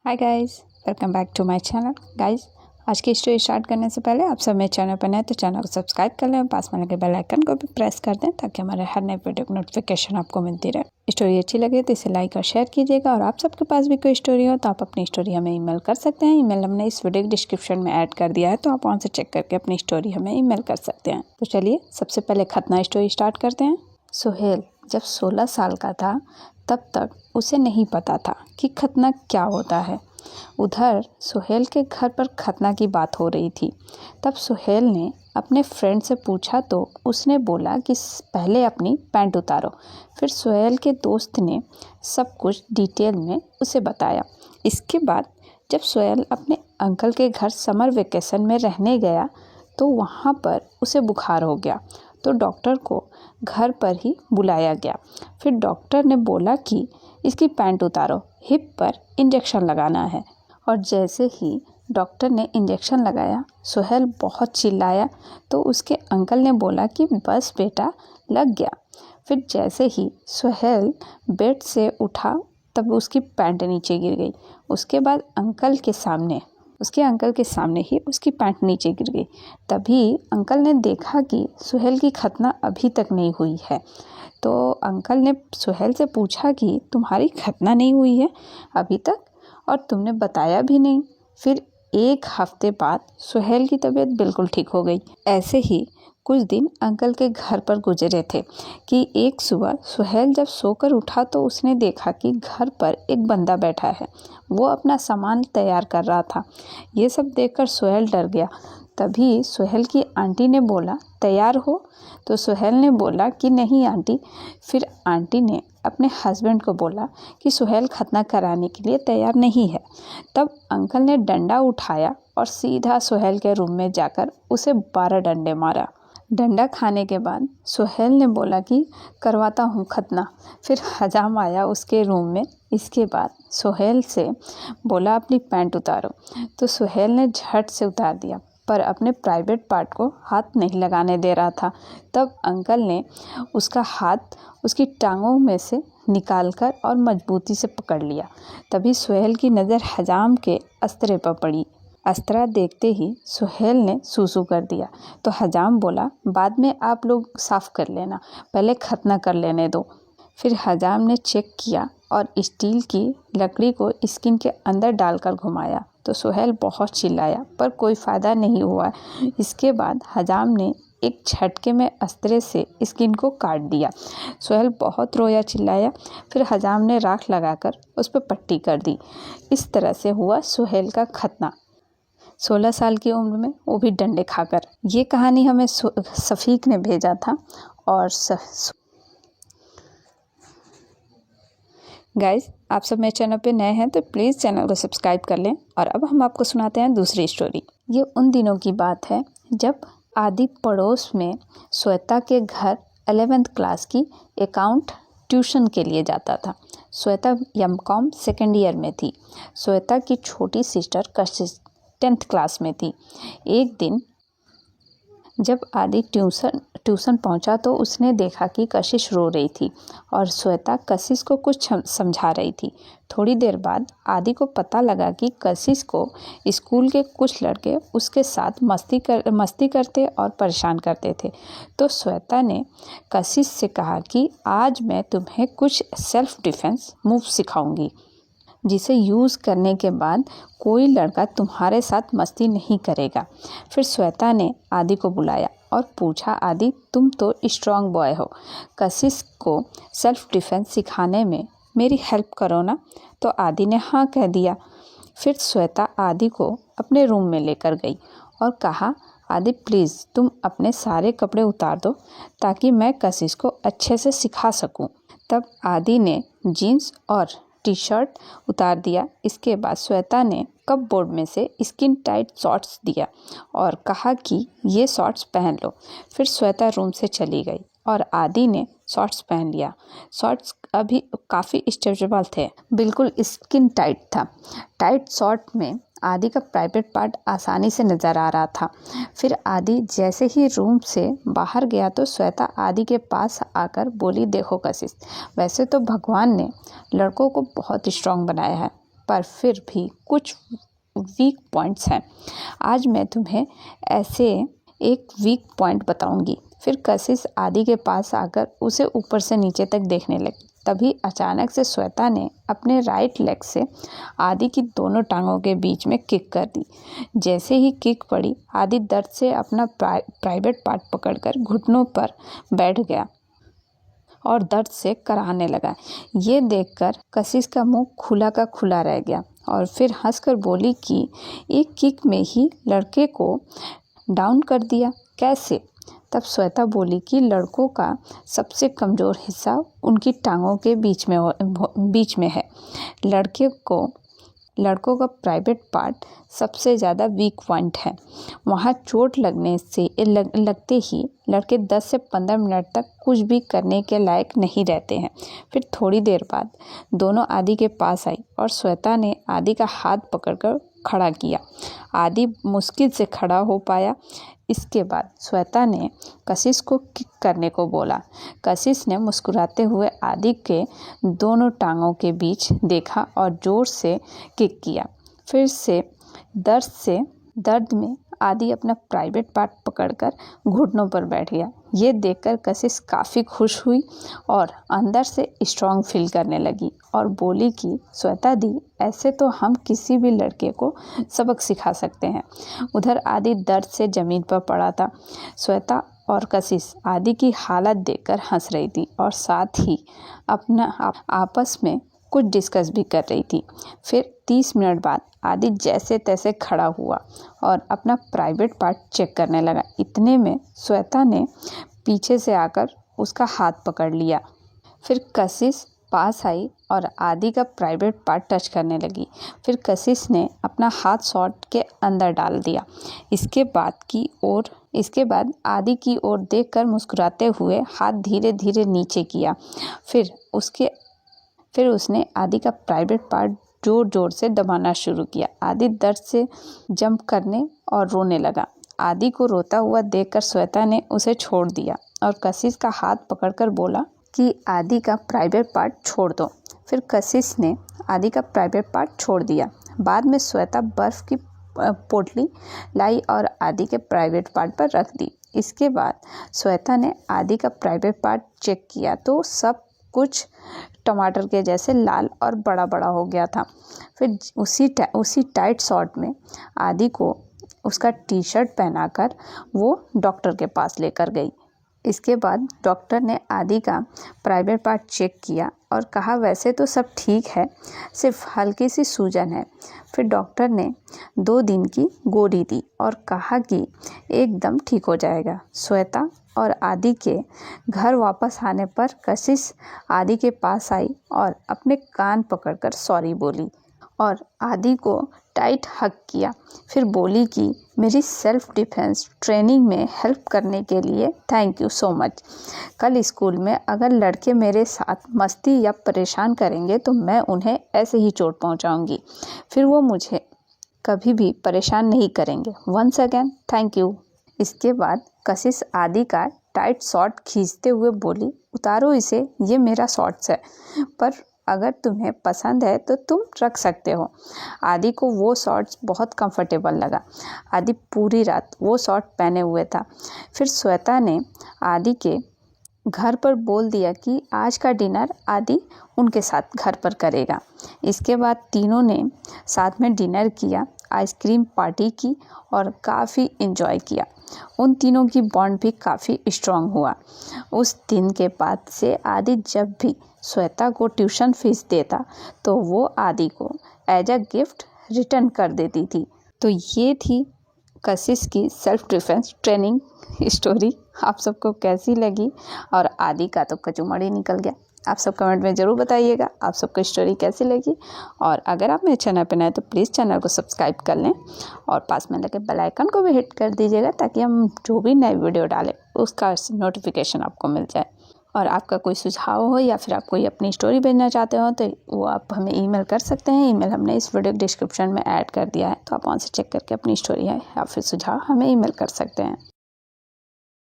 Hi guys, welcome back to my channel. Guys, आज की story start करने से पहले आप सब मेरे चैनल पर नए तो चैनल को सब्सक्राइब कर लें और पास में लगे बेल आइकन को भी प्रेस कर दें ताकि हमारे हर नए वीडियो की नोटिफिकेशन आपको मिलती रहे। स्टोरी अच्छी लगे तो इसे लाइक और शेयर कीजिएगा और आप सबके पास भी कोई स्टोरी हो तो आप अपनी स्टोरी हमें ईमेल कर सकते हैं। ईमेल हमने इस वीडियो के डिस्क्रिप्शन में ऐड कर दिया है, तो आप वहाँ से चेक करके अपनी स्टोरी हमें ईमेल कर सकते हैं। तो चलिए सबसे पहले खतना स्टोरी स्टार्ट करते हैं। सुहेल जब 16 साल का था तब तक उसे नहीं पता था कि खतना क्या होता है। उधर सुहेल के घर पर खतना की बात हो रही थी। तब सुहेल ने अपने फ्रेंड से पूछा तो उसने बोला कि पहले अपनी पैंट उतारो। फिर सुहेल के दोस्त ने सब कुछ डिटेल में उसे बताया। इसके बाद जब सुहेल अपने अंकल के घर समर वेकेशन में रहने गया तो वहाँ पर उसे बुखार हो गया, तो डॉक्टर को घर पर ही बुलाया गया। फिर डॉक्टर ने बोला कि इसकी पैंट उतारो, हिप पर इंजेक्शन लगाना है। और जैसे ही डॉक्टर ने इंजेक्शन लगाया, सुहेल बहुत चिल्लाया, तो उसके अंकल ने बोला कि बस बेटा, लग गया। फिर जैसे ही सुहेल बेड से उठा तब उसकी पैंट नीचे गिर गई। उसके बाद उसके अंकल के सामने ही उसकी पैंट नीचे गिर गई। तभी अंकल ने देखा कि सुहेल की खतना अभी तक नहीं हुई है। तो अंकल ने सुहेल से पूछा कि तुम्हारी खतना नहीं हुई है अभी तक, और तुमने बताया भी नहीं। फिर एक हफ्ते बाद सुहेल की तबीयत बिल्कुल ठीक हो गई। ऐसे ही कुछ दिन अंकल के घर पर गुजरे थे कि एक सुबह सुहेल जब सोकर उठा तो उसने देखा कि घर पर एक बंदा बैठा है। वो अपना सामान तैयार कर रहा था। ये सब देखकर सुहेल डर गया। तभी सुहेल की आंटी ने बोला, तैयार हो? तो सुहेल ने बोला कि नहीं आंटी। फिर आंटी ने अपने हस्बैंड को बोला कि सुहेल खतना कराने के लिए तैयार नहीं है। तब अंकल ने डंडा उठाया और सीधा सुहेल के रूम में जाकर उसे 12 डंडे मारा। डंडा खाने के बाद सुहेल ने बोला कि करवाता हूँ खतना। फिर हजाम आया उसके रूम में। इसके बाद सुहेल से बोला अपनी पैंट उतारो, तो सुहेल ने झट से उतार दिया, पर अपने प्राइवेट पार्ट को हाथ नहीं लगाने दे रहा था। तब अंकल ने उसका हाथ उसकी टांगों में से निकालकर और मजबूती से पकड़ लिया। तभी सुहेल की नज़र हजाम के अस्त्रे पर पड़ी। अस्त्रा देखते ही सुहेल ने सूसू कर दिया। तो हजाम बोला, बाद में आप लोग साफ कर लेना, पहले खतना कर लेने दो। फिर हजाम ने चेक किया और स्टील की लकड़ी को स्किन के अंदर डालकर घुमाया। तो सुहेल बहुत चिल्लाया, पर कोई फ़ायदा नहीं हुआ। इसके बाद हजाम ने एक झटके में अस्त्रे से स्किन को काट दिया। सुहेल बहुत रोया, चिल्लाया। फिर हजाम ने राख लगाकर उस पर पट्टी कर दी। इस तरह से हुआ सुहेल का खतना, 16 साल की उम्र में, वो भी डंडे खाकर। ये कहानी हमें सफ़ीक ने भेजा था। और गाइस, आप सब मेरे चैनल पे नए हैं तो प्लीज़ चैनल को सब्सक्राइब कर लें। और अब हम आपको सुनाते हैं दूसरी स्टोरी। ये उन दिनों की बात है जब आदि पड़ोस में श्वेता के घर 11th क्लास की अकाउंट ट्यूशन के लिए जाता था। श्वेता एमकॉम सेकेंड ईयर में थी। श्वेता की छोटी सिस्टर कशिश 10th क्लास में थी। एक दिन जब आदि ट्यूशन पहुंचा तो उसने देखा कि कशिश रो रही थी और श्वेता कशिश को कुछ समझा रही थी। थोड़ी देर बाद आदि को पता लगा कि कशिश को स्कूल के कुछ लड़के उसके साथ मस्ती करते और परेशान करते थे। तो श्वेता ने कशिश से कहा कि आज मैं तुम्हें कुछ सेल्फ डिफेंस मूव सिखाऊंगी, जिसे यूज़ करने के बाद कोई लड़का तुम्हारे साथ मस्ती नहीं करेगा। फिर श्वेता ने आदि को बुलाया और पूछा, आदि तुम तो स्ट्रॉन्ग बॉय हो, कशिश को सेल्फ डिफेंस सिखाने में मेरी हेल्प करो ना। तो आदि ने हाँ कह दिया। फिर श्वेता आदि को अपने रूम में लेकर गई और कहा, आदि प्लीज़ तुम अपने सारे कपड़े उतार दो ताकि मैं कशिश को अच्छे से सिखा सकूं। तब आदि ने जीन्स और टी शर्ट उतार दिया। इसके बाद श्वेता ने कपबोर्ड में से स्किन टाइट शॉर्ट्स दिया और कहा कि ये शॉर्ट्स पहन लो। फिर श्वेता रूम से चली गई और आदि ने शॉर्ट्स पहन लिया। शॉर्ट्स अभी काफ़ी स्ट्रेचेबल थे, बिल्कुल स्किन टाइट था। टाइट शॉर्ट में आदि का प्राइवेट पार्ट आसानी से नज़र आ रहा था। फिर आदि जैसे ही रूम से बाहर गया तो श्वेता आदि के पास आकर बोली, देखो कशिश, वैसे तो भगवान ने लड़कों को बहुत स्ट्रांग बनाया है, पर फिर भी कुछ वीक पॉइंट्स हैं। आज मैं तुम्हें ऐसे एक वीक पॉइंट बताऊंगी। फिर कशिश आदि के पास आकर उसे ऊपर से नीचे तक देखने लगी। तभी अचानक से श्वेता ने अपने राइट लेग से आदि की दोनों टांगों के बीच में किक कर दी। जैसे ही किक पड़ी, आदि दर्द से अपना प्राइवेट पार्ट पकड़कर घुटनों पर बैठ गया और दर्द से कराहने लगा। ये देखकर कशिश का मुंह खुला का खुला रह गया और फिर हंसकर बोली कि एक किक में ही लड़के को डाउन कर दिया, कैसे? तब श्वेता बोली कि लड़कों का सबसे कमज़ोर हिस्सा उनकी टांगों के बीच में है। लड़कों का प्राइवेट पार्ट सबसे ज़्यादा वीक पॉइंट है। वहाँ चोट लगते ही लड़के 10 से 15 मिनट तक कुछ भी करने के लायक नहीं रहते हैं। फिर थोड़ी देर बाद दोनों आदि के पास आई और श्वेता ने आदि का हाथ पकड़कर खड़ा किया। आदि मुश्किल से खड़ा हो पाया। इसके बाद श्वेता ने कशिश को किक करने को बोला। कशिश ने मुस्कुराते हुए आदि के दोनों टांगों के बीच देखा और जोर से किक किया। फिर से दर्द में आदि अपना प्राइवेट पार्ट पकड़कर घुटनों पर बैठ गया। ये देखकर कशिश काफ़ी खुश हुई और अंदर से स्ट्रांग फील करने लगी और बोली कि श्वेता दी, ऐसे तो हम किसी भी लड़के को सबक सिखा सकते हैं। उधर आदि दर्द से ज़मीन पर पड़ा था। श्वेता और कशिश आदि की हालत देखकर हंस रही थी और साथ ही आपस में कुछ डिस्कस भी कर रही थी। फिर 30 मिनट बाद आदि जैसे तैसे खड़ा हुआ और अपना प्राइवेट पार्ट चेक करने लगा। इतने में श्वेता ने पीछे से आकर उसका हाथ पकड़ लिया। फिर कशिश पास आई और आदि का प्राइवेट पार्ट टच करने लगी। फिर कशिश ने अपना हाथ शॉर्ट के अंदर डाल दिया। इसके बाद आदि की ओर देखकर मुस्कुराते हुए हाथ धीरे धीरे नीचे किया। फिर उसने आदि का प्राइवेट पार्ट जोर जोर से दबाना शुरू किया। आदि दर्द से जंप करने और रोने लगा। आदि को रोता हुआ देखकर श्वेता ने उसे छोड़ दिया और कशिश का हाथ पकड़कर बोला कि आदि का प्राइवेट पार्ट छोड़ दो। फिर कशिश ने आदि का प्राइवेट पार्ट छोड़ दिया। बाद में श्वेता बर्फ़ की पोटली लाई और आदि के प्राइवेट पार्ट पर रख दी। इसके बाद श्वेता ने आदि का प्राइवेट पार्ट चेक किया तो सब कुछ टमाटर के जैसे लाल और बड़ा बड़ा हो गया था। फिर उसी टाइट शॉर्ट में आदि को उसका टी शर्ट पहनाकर वो डॉक्टर के पास लेकर गई। इसके बाद डॉक्टर ने आदि का प्राइवेट पार्ट चेक किया और कहा वैसे तो सब ठीक है, सिर्फ हल्की सी सूजन है। फिर डॉक्टर ने 2 दिन की गोली दी और कहा कि एकदम ठीक हो जाएगा। श्वेता और आदि के घर वापस आने पर कशिश आदि के पास आई और अपने कान पकड़कर सॉरी बोली और आदि को टाइट हग किया। फिर बोली कि मेरी सेल्फ डिफेंस ट्रेनिंग में हेल्प करने के लिए थैंक यू सो मच। कल स्कूल में अगर लड़के मेरे साथ मस्ती या परेशान करेंगे तो मैं उन्हें ऐसे ही चोट पहुंचाऊंगी। फिर वो मुझे कभी भी परेशान नहीं करेंगे। Once again thank you. इसके बाद कशिश आदि का टाइट शॉर्ट खींचते हुए बोली, उतारो इसे, ये मेरा शॉर्ट्स है, पर अगर तुम्हें पसंद है तो तुम रख सकते हो। आदि को वो शॉर्ट्स बहुत कंफर्टेबल लगा। आदि पूरी रात वो शॉर्ट पहने हुए था। फिर श्वेता ने आदि के घर पर बोल दिया कि आज का डिनर आदि उनके साथ घर पर करेगा। इसके बाद तीनों ने साथ में डिनर किया, आइसक्रीम पार्टी की और काफ़ी एंजॉय किया। उन तीनों की बॉन्ड भी काफ़ी स्ट्रांग हुआ। उस दिन के बाद से आदि जब भी श्वेता को ट्यूशन फीस देता तो वो आदि को एज अ गिफ्ट रिटर्न कर देती थी। तो ये थी कशिश की सेल्फ डिफेंस ट्रेनिंग स्टोरी। आप सबको कैसी लगी? और आदि का तो कचूमड़ ही निकल गया। आप सब कमेंट में ज़रूर बताइएगा आप सबको स्टोरी कैसी लगी। और अगर आप मेरे चैनल पर नए तो प्लीज़ चैनल को सब्सक्राइब कर लें और पास में लगे बेल आइकन को भी हिट कर दीजिएगा ताकि हम जो भी नए वीडियो डालें उसका नोटिफिकेशन आपको मिल जाए। और आपका कोई सुझाव हो या फिर आप कोई अपनी स्टोरी भेजना चाहते हो तो वो आप हमें ईमेल कर सकते हैं। ईमेल हमने इस वीडियो डिस्क्रिप्शन में ऐड कर दिया है, तो आप वहाँ से चेक करके अपनी स्टोरी है या फिर सुझाव हमें ईमेल कर सकते हैं।